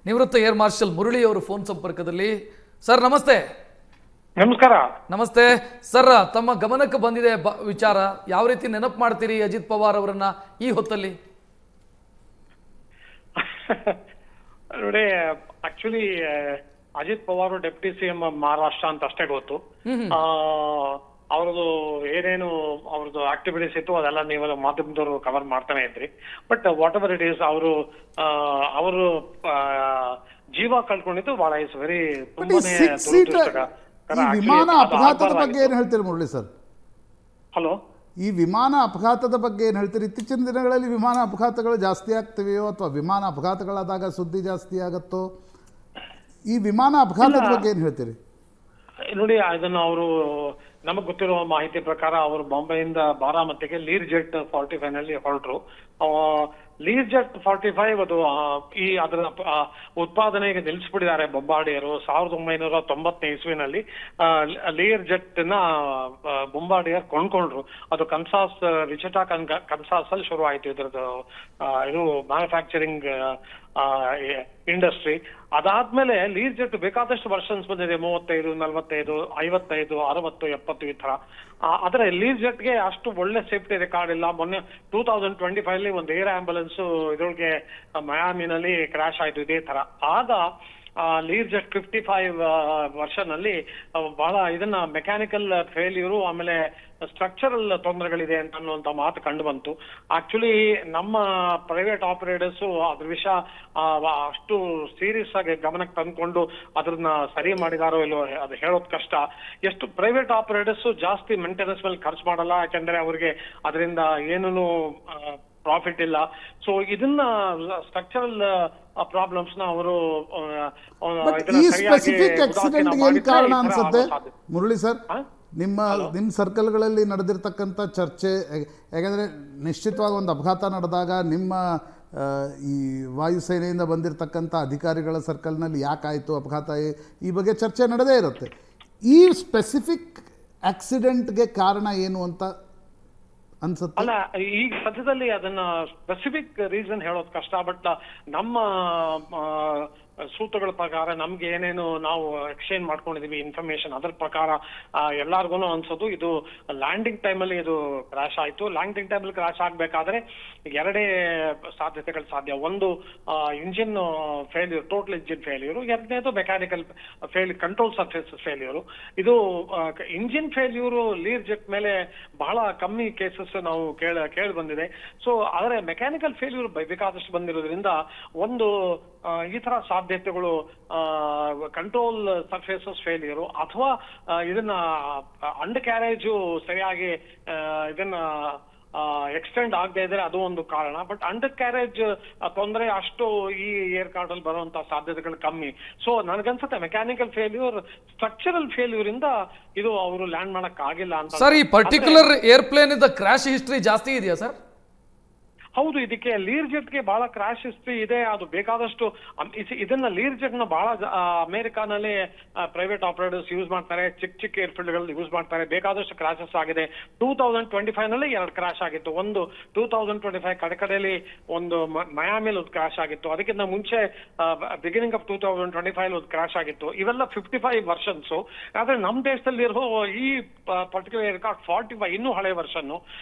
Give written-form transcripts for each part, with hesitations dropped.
ನಿವೃತ್ತ air marshal Murali ಅವರು phone ಸಂಪರ್ಕದಲ್ಲಿ. ಸರ್ ನಮಸ್ತೆ. ನಮಸ್ಕಾರ. ನಮಸ್ತೆ ಸರ್, ತಮ್ಮ ಗಮನಕ್ಕೆ ಬಂದಿದೆ ವಿಚಾರ, ಯಾವ ರೀತಿ ನೆನಪು ಮಾಡ್ತೀರಿ ಅಜಿತ್ ಪವಾರ್ ಅವರನ್ನ ಈ ಹೊತ್ತಲ್ಲಿ? ನೋಡಿ, actually Ajit Pawar deputy CM Maharashtra ಅಂತ ಅಷ್ಟೇ ಗೊತ್ತು. ಅವ್ರದ್ದು ಏನೇನು ಅವ್ರದ್ದು ಆಕ್ಟಿವಿಟೀಸ್ ಇತ್ತು ಅದೆಲ್ಲ ನೀವೆಲ್ಲ ಮಾಧ್ಯಮದವರು ಕವರ್ ಮಾಡ್ತಾನೆ ಇದ್ರಿ. But what ever it is, ಅವರು ಜೀವ ಕಳ್ಕೊಂಡಿದ್ದು ಬಹಳ ಇಸ್ ವೆರಿ ತುಂಬಾನೇ ದುರದೃಷ್ಟಕರ. ಈ ವಿಮಾನ ಅಪಘಾತದ ಬಗ್ಗೆ ಏನು ಹೇಳ್ತೀರಿ ಮುರಳಿ ಸರ್? ಹಲೋ, ಈ ವಿಮಾನ ಅಪಘಾತದ ಬಗ್ಗೆ ಏನು ಹೇಳ್ತೀರಿ? ಇತ್ತೀಚಿನ ದಿನಗಳಲ್ಲಿ ವಿಮಾನ ಅಪಘಾತಗಳು ಜಾಸ್ತಿ ಆಗ್ತಿವೆಯೋ ಅಥವಾ ವಿಮಾನ ಅಪಘಾತಗಳಾದಾಗ ಸುದ್ದಿ ಜಾಸ್ತಿ ಆಗುತ್ತೋ? ಈ ವಿಮಾನ ಅಪಘಾತದ ಬಗ್ಗೆ ಏನು ಹೇಳ್ತೀರಿ? ನೋಡಿ, ಅದನ್ನು ಅವರು ನಮಗ್ ಗೊತ್ತಿರುವ ಮಾಹಿತಿ ಪ್ರಕಾರ ಅವರು ಬಾಂಬೆಯಿಂದ ಬಾರಾಮತಿಗೆ ಲೀರ್ ಜೆಟ್ 45 ನಲ್ಲಿ ಹೊರಟರು. ಲೀರ್ ಜೆಟ್ 45 ಅದು ಅದರ ಉತ್ಪಾದನೆಗೆ ನಿಲ್ಲಿಸ್ಬಿಟ್ಟಿದ್ದಾರೆ ಬೊಂಬಾರ್ಡಿಯರು. 1990 ಇಸ್ವಿನಲ್ಲಿ ಲೀರ್ ಜೆಟ್ ನ ಬೊಂಬಾರ್ಡಿಯರ್ ಕೊಂಡ್ಕೊಂಡ್ರು. ಅದು ಕನ್ಸಾಸ್, ವಿಚಿಟಾ ಕನ್ಸಾಸ್ ಅಲ್ಲಿ ಶುರು ಆಯ್ತು ಇದ್ರದ್ದು ಇದು ಮ್ಯಾನುಫ್ಯಾಕ್ಚರಿಂಗ್ ಇಂಡಸ್ಟ್ರಿ. ಅದಾದ್ಮೇಲೆ ಲೀರ್ ಜೆಟ್ ಬೇಕಾದಷ್ಟು ವರ್ಷನ್ಸ್ ಬಂದಿದೆ, 35, 45, 55, 60, 70 ಈ ತರ. ಆದ್ರೆ ಲೀರ್ ಜೆಟ್ಗೆ ಅಷ್ಟು ಒಳ್ಳೆ ಸೇಫ್ಟಿ ರೆಕಾರ್ಡ್ ಇಲ್ಲ. ಮೊನ್ನೆ 2025 ಒಂದು ಏರ್ ಆಂಬುಲೆನ್ಸ್ ಇದ್ರೊಳಗೆ ಮಯಾಮಿನಲ್ಲಿ ಕ್ರಾಶ್ ಆಯ್ತು ಇದೇ ತರ. ಆಗ ಲೀರ್ ಜೆಟ್ 55 ವರ್ಷನ್ ಅಲ್ಲಿ ಬಹಳ ಇದನ್ನ ಮೆಕ್ಯಾನಿಕಲ್ ಫೇಲ್ಯೂರು ಆಮೇಲೆ ಸ್ಟ್ರಕ್ಚರಲ್ ತೊಂದರೆಗಳಿದೆ ಅಂತ ಅನ್ನುವಂತ ಮಾತು ಕಂಡು ಬಂತು. ಆಕ್ಚುಲಿ ನಮ್ಮ ಪ್ರೈವೇಟ್ ಆಪರೇಟರ್ಸ್ ಅದ್ರ ವಿಷಯ ಅಷ್ಟು ಸೀರಿಯಸ್ ಆಗಿ ಗಮನಕ್ಕೆ ತಂದ್ಕೊಂಡು ಅದನ್ನ ಸರಿ ಮಾಡಿದಾರೋ ಇಲ್ಲೋ ಅದು ಹೇಳೋದ್ ಕಷ್ಟ. ಎಷ್ಟು ಪ್ರೈವೇಟ್ ಆಪರೇಟರ್ಸ್ ಜಾಸ್ತಿ ಮೇಂಟೆನೆನ್ಸ್ ಮೇಲೆ ಖರ್ಚು ಮಾಡಲ್ಲ, ಯಾಕಂದ್ರೆ ಅವ್ರಿಗೆ ಅದರಿಂದ ಏನೂ ಪ್ರಾಫಿಟ್ ಇಲ್ಲ. ಸೊ ಇದನ್ನ ಸ್ಟ್ರಕ್ಚರಲ್ ಪ್ರಾಬ್ಲಮ್ಸ್ ನ ಅವರು ಕಾರಣ ಅನ್ಸುತ್ತೆ ಮುರಳಿ ಸರ್. ನಿಮ್ಮ ಸರ್ಕಲ್ಗಳಲ್ಲಿ ನಡೆದಿರ್ತಕ್ಕಂಥ ಚರ್ಚೆ, ಯಾಕಂದರೆ ನಿಶ್ಚಿತವಾಗಿ ಒಂದು ಅಪಘಾತ ನಡೆದಾಗ ನಿಮ್ಮ ಈ ವಾಯುಸೇನೆಯಿಂದ ಬಂದಿರತಕ್ಕಂಥ ಅಧಿಕಾರಿಗಳ ಸರ್ಕಲ್ನಲ್ಲಿ ಯಾಕಾಯಿತು ಅಪಘಾತ, ಈ ಬಗ್ಗೆ ಚರ್ಚೆ ನಡೆದೇ ಇರುತ್ತೆ. ಈ ಸ್ಪೆಸಿಫಿಕ್ ಆಕ್ಸಿಡೆಂಟ್ಗೆ ಕಾರಣ ಏನು ಅಂತ ಅನ್ಸುತ್ತೆ? ಅಲ್ಲ, ಈಗ ಸದ್ಯದಲ್ಲಿ ಅದನ್ನ ಸ್ಪೆಸಿಫಿಕ್ ರೀಸನ್ ಹೇಳೋದು ಕಷ್ಟ. ಬಟ್ ನಮ್ಮ ಸೂತ್ರಗಳ ಪ್ರಕಾರ ನಮ್ಗೆ ಏನೇನು ನಾವು ಎಕ್ಸ್ಚೇಂಜ್ ಮಾಡ್ಕೊಂಡಿದೀವಿ ಇನ್ಫಾರ್ಮೇಶನ್, ಅದರ ಪ್ರಕಾರ ಎಲ್ಲಾರ್ಗು ಅನ್ಸೋದು ಇದು ಲ್ಯಾಂಡಿಂಗ್ ಟೈಮಲ್ಲಿ ಇದು ಕ್ರಾಶ್ ಆಯ್ತು. ಲ್ಯಾಂಡಿಂಗ್ ಟೈಮಲ್ಲಿ ಕ್ರಾಶ್ ಆಗ್ಬೇಕಾದ್ರೆ ಎರಡೇ ಸಾಧ್ಯತೆಗಳು ಸಾಧ್ಯ. ಒಂದು engine failure, total engine failure. ಎರಡನೇದು mechanical failure, control surface failure. ಇದು ಇಂಜಿನ್ ಫೇಲ್ಯೂರು ಲೀರ್ ಜೆಟ್ ಮೇಲೆ ಬಹಳ ಕಮ್ಮಿ ಕೇಸಸ್ ನಾವು ಕೇಳಿ ಬಂದಿದೆ. ಸೊ ಆದರೆ ಮೆಕ್ಯಾನಿಕಲ್ ಫೇಲ್ಯೂರ್ ಬೇಕಾದಷ್ಟು ಬಂದಿರೋದ್ರಿಂದ ಒಂದು ಈ ತರ ಸಾಧ್ಯತೆಗಳು ಕಂಟ್ರೋಲ್ ಸರ್ಫೇಸಸ್ ಫೇಲ್ಯೂರು ಅಥವಾ ಇದನ್ನ ಅಂಡರ್ ಕ್ಯಾರೇಜು ಸರಿಯಾಗಿ ಇದನ್ನ ಎಕ್ಸ್ಟೆಂಡ್ ಆಗದೆ ಇದ್ರೆ ಅದು ಒಂದು ಕಾರಣ. ಬಟ್ ಅಂಡರ್ ಕ್ಯಾರೇಜ್ ತೊಂದರೆ ಅಷ್ಟು ಈ ಏರ್ ಕಾರ್ಡ್ ಅಲ್ಲಿ ಬರುವಂತ ಸಾಧ್ಯತೆಗಳು ಕಮ್ಮಿ. ಸೊ ನನಗನ್ಸುತ್ತೆ ಮೆಕ್ಯಾನಿಕಲ್ ಫೇಲ್ಯೂರ್, ಸ್ಟ್ರಕ್ಚರಲ್ ಫೇಲ್ಯೂರ್ ಇಂದ ಇದು ಅವರು ಲ್ಯಾಂಡ್ ಮಾಡಕ್ ಆಗಿಲ್ಲ ಅಂತ. ಸರ್, ಈ ಪರ್ಟಿಕ್ಯುಲರ್ ಏರ್ಪ್ಲೇನ್ ಇಂದ ಕ್ರಾಶ್ ಹಿಸ್ಟ್ರಿ ಜಾಸ್ತಿ ಇದೆಯಾ ಸರ್? ಹೌದು, ಇದಕ್ಕೆ ಲೀರ್ ಜೆಟ್ಗೆ ಬಹಳ ಕ್ರಾಶ್ ಹಿಸ್ಟ್ರಿ ಇದೆ. ಅದು ಬೇಕಾದಷ್ಟು ಇದನ್ನ ಲೀರ್ ಜೆಟ್ ನ ಬಹಳ ಅಮೆರಿಕಾನಲ್ಲಿ ಪ್ರೈವೇಟ್ ಆಪರೇಟರ್ಸ್ ಯೂಸ್ ಮಾಡ್ತಾರೆ, ಚಿಕ್ಕ ಏರ್ಫೀಲ್ಡ್ ಗಳಲ್ಲಿ ಯೂಸ್ ಮಾಡ್ತಾರೆ. ಬೇಕಾದಷ್ಟು ಕ್ರಾಶಸ್ ಆಗಿದೆ. 2025 ನಲ್ಲಿ 2 ಕ್ರಾಶ್ ಆಗಿತ್ತು. ಒಂದು 2025 ಕಡೆಯಲ್ಲಿ ಒಂದು ಮಯಾಮಿಲ್ ಒಂದು ಕ್ರಾಶ್ ಆಗಿತ್ತು. ಅದಕ್ಕಿಂತ ಮುಂಚೆ ಬಿಗಿನಿಂಗ್ ಆಫ್ 2025 ಒಂದು ಕ್ರಾಶ್ ಆಗಿತ್ತು. ಇವೆಲ್ಲ 55 ವರ್ಷನ್ಸ್. ಆದ್ರೆ ನಮ್ಮ ದೇಶದಲ್ಲಿರೋ ಈ ಪರ್ಟಿಕ್ಯುಲರ್ ಏರ್ಕ್ರಾಫ್ಟ್ 45 ಇನ್ನೂ ಹಳೆ ವರ್ಷನ್.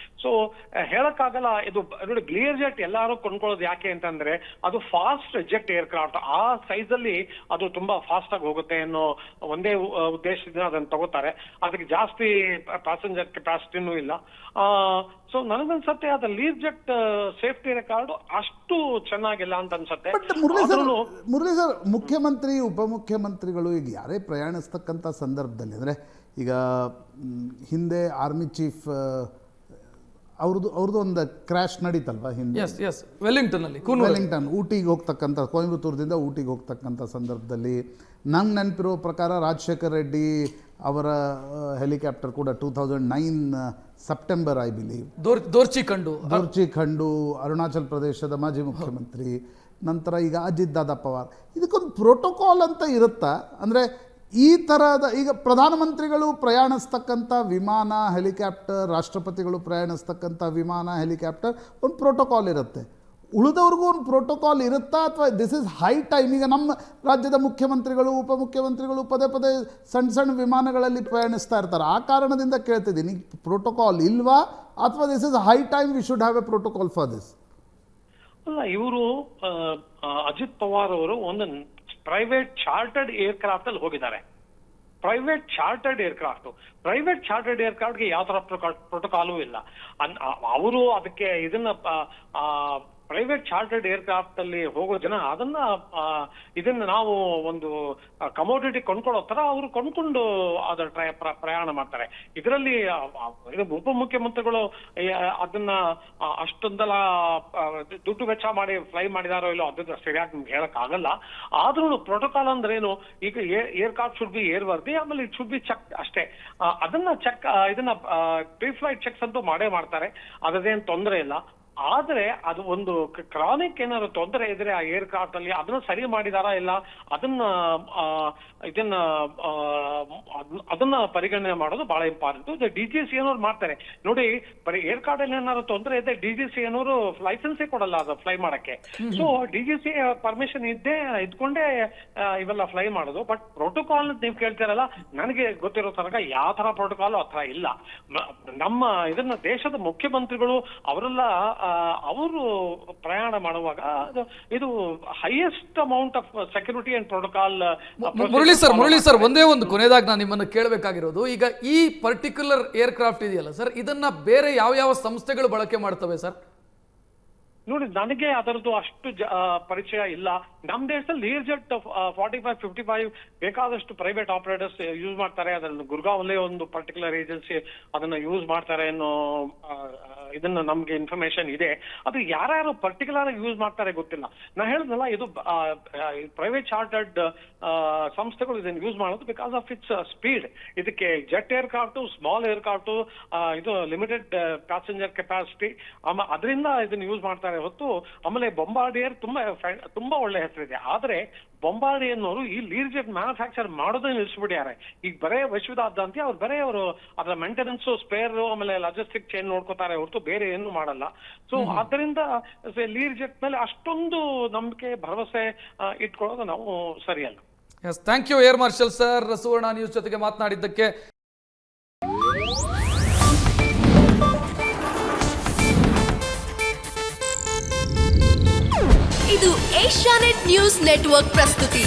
ಸೊ ಹೇಳಕ್ಕಾಗಲ್ಲ. ಇದು ನೋಡಿ, ಲೀರ್ ಜೆಟ್ ಎಲ್ಲರೂ ಕೊಂಡ್ಕೊಳ್ಳೋದು ಯಾಕೆ ಅಂತಂದ್ರೆ ಅದು ಫಾಸ್ಟ್ ಜೆಟ್ ಏರ್ಕ್ರಾಫ್ಟ್. ಆ ಸೈಜ್ ಅಲ್ಲಿ ಅದು ತುಂಬಾ ಫಾಸ್ಟ್ ಆಗಿ ಹೋಗುತ್ತೆ ಅನ್ನೋ ಒಂದೇ ಉದ್ದೇಶದಿಂದ ಅದನ್ನ ತಗೋತಾರೆ. ಅದಕ್ಕೆ ಜಾಸ್ತಿ ಪ್ಯಾಸೆಂಜರ್ ಕೆಪಾಸಿಟಿನೂ ಇಲ್ಲ. ಸೊ ನನಗನ್ಸತ್ತೆ ಅದು ಲೀರ್ ಜೆಟ್ ಸೇಫ್ಟಿ ರೆಕಾರ್ಡ್ ಅಷ್ಟು ಚೆನ್ನಾಗಿಲ್ಲ ಅಂತ ಅನ್ಸತ್ತೆ. ಮುರಳಿ ಸರ್, ಮುಖ್ಯಮಂತ್ರಿ ಉಪಮುಖ್ಯಮಂತ್ರಿಗಳು ಈಗ ಯಾರೇ ಪ್ರಯಾಣಿಸ್ತಕ್ಕಂಥ ಸಂದರ್ಭದಲ್ಲಿ, ಅಂದರೆ ಈಗ ಹಿಂದೆ ಆರ್ಮಿ ಚೀಫ್ ಅವ್ರದ್ದು ಒಂದು ಕ್ರ್ಯಾಶ್ ನಡೀತಲ್ವಾ ಹಿಂದೆ, ವೆಲ್ಲಿಂಗ್ಟನ್ ಊಟಿಗೆ ಹೋಗ್ತಕ್ಕಂಥ, ಕೊಯಂಬತ್ತೂರದಿಂದ ಊಟಿಗೆ ಹೋಗ್ತಕ್ಕಂಥ ಸಂದರ್ಭದಲ್ಲಿ ನಂಗೆ ನೆನಪಿರೋ ಪ್ರಕಾರ ರಾಜಶೇಖರ್ ರೆಡ್ಡಿ ಅವರ ಹೆಲಿಕಾಪ್ಟರ್ ಕೂಡ 2009 ಸೆಪ್ಟೆಂಬರ್ ಐ ಬಿಲೀವ್ ದೋರ್ಚಿಖಂಡು ಅರುಣಾಚಲ್ ಪ್ರದೇಶದ ಮಾಜಿ ಮುಖ್ಯಮಂತ್ರಿ, ನಂತರ ಈಗ ಅಜಿತ್ ದಾದಾ ಪವಾರ್. ಇದಕ್ಕೊಂದು ಪ್ರೋಟೋಕಾಲ್ ಅಂತ ಇರುತ್ತಾ? ಅಂದರೆ ಈ ಥರದ ಈಗ ಪ್ರಧಾನಮಂತ್ರಿಗಳು ಪ್ರಯಾಣಿಸ್ತಕ್ಕಂಥ ವಿಮಾನ ಹೆಲಿಕಾಪ್ಟರ್, ರಾಷ್ಟ್ರಪತಿಗಳು ಪ್ರಯಾಣಿಸ್ತಕ್ಕಂಥ ವಿಮಾನ ಹೆಲಿಕಾಪ್ಟರ್ ಒಂದು ಪ್ರೋಟೋಕಾಲ್ ಇರುತ್ತೆ. ಉಳಿದವ್ರಿಗೂ ಒಂದು ಪ್ರೋಟೋಕಾಲ್ ಇರುತ್ತಾ, ಅಥವಾ ದಿಸ್ ಇಸ್ ಹೈ ಟೈಮ್? ಈಗ ನಮ್ಮ ರಾಜ್ಯದ ಮುಖ್ಯಮಂತ್ರಿಗಳು, ಉಪಮುಖ್ಯಮಂತ್ರಿಗಳು ಪದೇ ಪದೇ ಸಣ್ಣ ಸಣ್ಣ ವಿಮಾನಗಳಲ್ಲಿ ಪ್ರಯಾಣಿಸ್ತಾ ಇರ್ತಾರೆ. ಆ ಕಾರಣದಿಂದ ಕೇಳ್ತಿದ್ದೀನಿ, ಪ್ರೋಟೋಕಾಲ್ ಇಲ್ವಾ, ಅಥವಾ this is high time we should have A protocol for this? ಅಲ್ಲ, ಇವರು ಅಜಿತ್ ಪವಾರ್ ಅವರು ಒಂದು ಪ್ರೈವೇಟ್ ಚಾರ್ಟರ್ಡ್ ಏರ್ಕ್ರಾಫ್ಟ್ ಅಲ್ಲಿ ಹೋಗಿದ್ದಾರೆ. ಪ್ರೈವೇಟ್ ಚಾರ್ಟರ್ಡ್ ಏರ್ಕ್ರಾಫ್ಟ್ಗೆ ಯಾವ ತರ ಪ್ರೋಟೋಕಾಲು ಇಲ್ಲ. ಅವರು ಅದಕ್ಕೆ ಇದನ್ನ ಪ್ರೈವೇಟ್ ಚಾರ್ಟರ್ಡ್ ಏರ್ಕ್ರಾಫ್ಟ್ ಅಲ್ಲಿ ಹೋಗೋ ಜನ ಇದನ್ನ ನಾವು ಒಂದು ಕಮೋಡಿಟಿ ಕೊಂಡ್ಕೊಳ್ಳೋ ತರ ಅವರು ಕೊಂಡ್ಕೊಂಡು ಅದರ ಪ್ರಯಾಣ ಮಾಡ್ತಾರೆ. ಇದರಲ್ಲಿ ಉಪಮುಖ್ಯಮಂತ್ರಿಗಳು ಅದನ್ನ ಅಷ್ಟೊಂದೆಲ್ಲ ದುಡ್ಡು ವೆಚ್ಚ ಮಾಡಿ ಫ್ಲೈ ಮಾಡಿದಾರೋ ಇಲ್ಲೋ ಅದನ್ನ ಸರಿಯಾಗಿ ನಿಮ್ಗೆ ಹೇಳಕ್ ಆಗಲ್ಲ. ಆದ್ರೂ ಪ್ರೋಟೋಕಾಲ್ ಅಂದ್ರೆ ಏನು, ಈಗ aircraft should be air worthy, ಆಮೇಲೆ ಇಟ್ ಶುಡ್ ಬಿ ಚೆಕ್ ಅಷ್ಟೇ. ಅದನ್ನ ಚೆಕ್, ಇದನ್ನ ಪ್ರೀ ಫ್ಲೈಟ್ ಚೆಕ್ಸ್ ಅಂತೂ ಮಾಡೇ ಮಾಡ್ತಾರೆ, ಅದೇನು ತೊಂದರೆ ಇಲ್ಲ. ಆದ್ರೆ ಅದು ಒಂದು ಕ್ರಾನಿಕ್ ಏನಾದ್ರು ತೊಂದರೆ ಇದ್ರೆ ಆ ಏರ್ಕ್ರಾಫ್ಟ್ ಅಲ್ಲಿ ಅದನ್ನ ಸರಿ ಮಾಡಿದಾರಾ ಇಲ್ಲ, ಅದನ್ನ ಪರಿಗಣನೆ ಮಾಡೋದು ಬಹಳ ಇಂಪಾರ್ಟೆಂಟ್. DGCA ಅನ್ನೋರು ಮಾಡ್ತಾರೆ ನೋಡಿ. ಬರೀ ಏರ್ಕ್ರಾಫ್ಟ್ ಅಲ್ಲಿ ಏನಾದ್ರು ತೊಂದರೆ ಇದೆ, DGCA ಅನ್ನೋರು ಲೈಸೆನ್ಸೇ ಕೊಡಲ್ಲ ಅದು ಫ್ಲೈ ಮಾಡಕ್ಕೆ. ಸೊ DGCA ಪರ್ಮಿಷನ್ ಇದ್ಕೊಂಡೇ ಇವೆಲ್ಲ ಫ್ಲೈ ಮಾಡೋದು. ಬಟ್ ಪ್ರೋಟೋಕಾಲ್ ನೀವು ಕೇಳ್ತಿರಲ್ಲ, ನನಗೆ ಗೊತ್ತಿರೋ ತನಕ ಯಾವ ತರ ಪ್ರೋಟೋಕಾಲ್ ಆ ತರ ಇಲ್ಲ. ನಮ್ಮ ಇದನ್ನ ದೇಶದ ಮುಖ್ಯಮಂತ್ರಿಗಳು ಅವರೆಲ್ಲ ಅವರು ಪ್ರಯಾಣ ಮಾಡುವಾಗ ಇದು highest amount of security and protocol. Murali sir, ಒಂದೇ ಒಂದು ಕೊನೆಯದಾಗಿ ನಾನು ನಿಮ್ಮನ್ನು ಕೇಳಬೇಕಾಗಿರೋದು, ಈಗ ಈ ಪರ್ಟಿಕ್ಯುಲರ್ ಏರ್ಕ್ರಾಫ್ಟ್ ಇದೆಯಲ್ಲ ಸರ್, ಇದನ್ನ ಬೇರೆ ಯಾವ ಸಂಸ್ಥೆಗಳು ಬಳಕೆ ಮಾಡ್ತವೆ ಸರ್? ನೋಡಿ, ನನಗೆ ಅದರದ್ದು ಅಷ್ಟು ಪರಿಚಯ ಇಲ್ಲ. ನಮ್ಮ ದೇಶದಲ್ಲಿ ಲೀರ್ಜೆಟ್ 45, 55 ಬೇಕಾದಷ್ಟು ಪ್ರೈವೇಟ್ ಆಪರೇಟರ್ಸ್ ಯೂಸ್ ಮಾಡ್ತಾರೆ. ಅದನ್ನು ಗುರ್ಗಾಂವಲ್ಲೇ ಒಂದು ಪರ್ಟಿಕ್ಯುಲರ್ ಏಜೆನ್ಸಿ ಅದನ್ನ ಯೂಸ್ ಮಾಡ್ತಾರೆ ಅನ್ನೋ ಇದನ್ನ ನಮ್ಗೆ ಇನ್ಫಾರ್ಮೇಶನ್ ಇದೆ. ಅದು ಯಾರ್ಯಾರು ಪರ್ಟಿಕ್ಯುಲರ್ ಆಗಿ ಯೂಸ್ ಮಾಡ್ತಾರೆ ಗೊತ್ತಿಲ್ಲ. ನಾ ಹೇಳಿದ್ನಲ್ಲ, ಇದು ಪ್ರೈವೇಟ್ ಚಾರ್ಟರ್ಡ್ ಸಂಸ್ಥೆಗಳು ಇದನ್ನ ಯೂಸ್ ಮಾಡೋದು ಬಿಕಾಸ್ ಆಫ್ ಇಟ್ಸ್ ಸ್ಪೀಡ್. ಇದಕ್ಕೆ ಜೆಟ್ ಏರ್ಕ್ರಾಫ್ಟ್, ಸ್ಮಾಲ್ ಏರ್ಕ್ರಾಫ್ಟ್, ಇದು ಲಿಮಿಟೆಡ್ ಪ್ಯಾಸೆಂಜರ್ ಕೆಪಾಸಿಟಿ, ಅದರಿಂದ ಇದನ್ನ ಯೂಸ್ ಮಾಡ್ತಾರೆ ಹೊತ್ತು. ಆಮೇಲೆ ಬೊಂಬಾರ್ಡಿಯರ್ ತುಂಬಾ ಒಳ್ಳೆ ಹೆಸರಿದೆ. ಆದ್ರೆ ಬೊಂಬಾರ್ಡಿಯರ್ನವರು ಈ ಲೀರ್ಜೆಟ್ ಮ್ಯಾನುಫ್ಯಾಕ್ಚರ್ ಮಾಡೋದೇ ನಿಲ್ಸ್ಬಿಟ್ಟಿದ್ದಾರೆ. ಈಗ ಬರೇ ವಿಶ್ವದಾದ್ಯಂತ ಅವ್ರು ಬರೇ ಅವರು ಅದರ ಮೇಂಟೆನೆನ್ಸ್, ಸ್ಪೇರ್, ಆಮೇಲೆ ಲಾಜಿಸ್ಟಿಕ್ ಚೈನ್ ನೋಡ್ಕೋತಾರೆ ಹೊರತು ಬೇರೆ ಏನು ಮಾಡಲ್ಲ. ಸೊ ಆದ್ದರಿಂದ ಲೀರ್ಜೆಟ್ ಮೇಲೆ ಅಷ್ಟೊಂದು ನಂಬಿಕೆ, ಭರವಸೆ ಇಟ್ಕೊಳ್ಳೋದು ನಾವು ಸರಿಯಲ್ಲ. Yes, thank you air marshal sir, Suvarna news ಜೊತೆಗೆ ಮಾತನಾಡಿದ್ದಕ್ಕೆ. ಇದು ಏಷ್ಯಾನೆಟ್ ನ್ಯೂಸ್ ನೆಟ್ವರ್ಕ್ ಪ್ರಸ್ತುತಿ.